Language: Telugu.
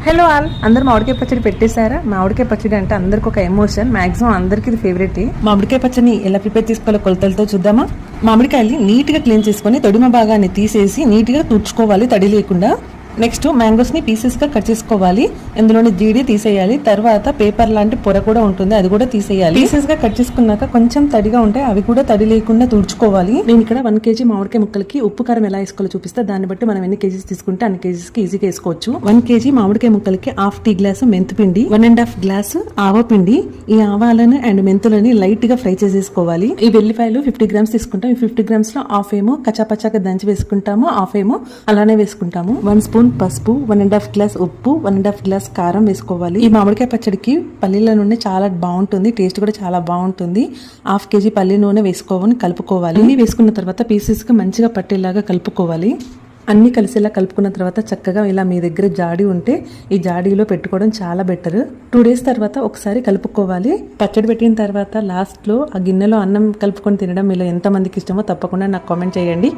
హలో ఆల్, అందరు మామిడికాయ పచ్చడి పెట్టేశారా? మామిడికాయ పచ్చడి అంటే అందరికి ఒక ఎమోషన్, మాక్సిమం అందరికి ఇది ఫేవరెట్. మామిడికాయ పచ్చడిని ఎలా ప్రిపేర్ చేసుకోవాలో కొలతలతో చూద్దామా. మామిడికాయల్ని నీట్ గా క్లీన్ చేసుకుని తొడిమ భాగాన్ని తీసేసి నీట్ గా తుడుచుకోవాలి తడి లేకుండా. నెక్స్ట్ మ్యాంగోస్ ని పీసెస్ గా కట్ చేసుకోవాలి. ఇందులోని జీడి తీసేయాలి. తర్వాత పేపర్ లాంటి పొర కూడా ఉంటుంది, అది కూడా తీసేయాలి. పీసెస్ గా కట్ చేసుకున్నాక కొంచెం తడిగా ఉంటాయి, అవి కూడా తడి లేకుండా తుడుచుకోవాలి. నేను ఇక్కడ 1 kg మామిడికాయ ముక్కలకి ఉప్పు కారం ఎలా వేసుకోవాలో చూపిస్తే దాన్ని బట్టి మనం ఎన్ని కేజీస్ తీసుకుంటే అన్ని కేజీస్ కి ఈజీగా వేసుకోవచ్చు. 1 kg మామిడికాయ ముక్కలకి 1/2 టీ గ్లాసు మెంతిపిండి, 1.5 గ్లాసు ఆవపిండి. ఈ ఆవాలను అండ్ మెంతులని లైట్ గా ఫ్రై చేసేసుకోవాలి. ఈ వెల్లిపాయలు 50 గ్రామ్స్ తీసుకుంటాం. ఈ 50 గ్రామ్స్ లో హాఫ్ ఏమో కచ్చాపచ్చాగా దంచి వేసుకుంటాము, హాఫ్ ఏమో అలానే వేసుకుంటాము. 1 స్పూన్ పసుపు, 1.5 గ్లాస్ ఉప్పు, 1.5 గ్లాస్ కారం వేసుకోవాలి. ఈ మామిడికాయ పచ్చడికి పల్లీల నూనె చాలా బాగుంటుంది, టేస్ట్ కూడా చాలా బాగుంటుంది. 1/2 kg పల్లి నూనె వేసుకోవాలి, కలుపుకోవాలి. అన్ని వేసుకున్న తర్వాత పీసెస్ కి మంచిగా పట్టేలాగా కలుపుకోవాలి. అన్ని కలిసేలా కలుపుకున్న తర్వాత చక్కగా ఇలా మీ దగ్గర జాడీ ఉంటే ఈ జాడీలో పెట్టుకోవడం చాలా బెటర్. 2 days తర్వాత ఒకసారి కలుపుకోవాలి. పచ్చడి పెట్టిన తర్వాత లాస్ట్ లో ఆ గిన్నెలో అన్నం కలుపుకొని తినడం మీలో ఎంత మందికి ఇష్టమో తప్పకుండా నాకు కామెంట్ చేయండి.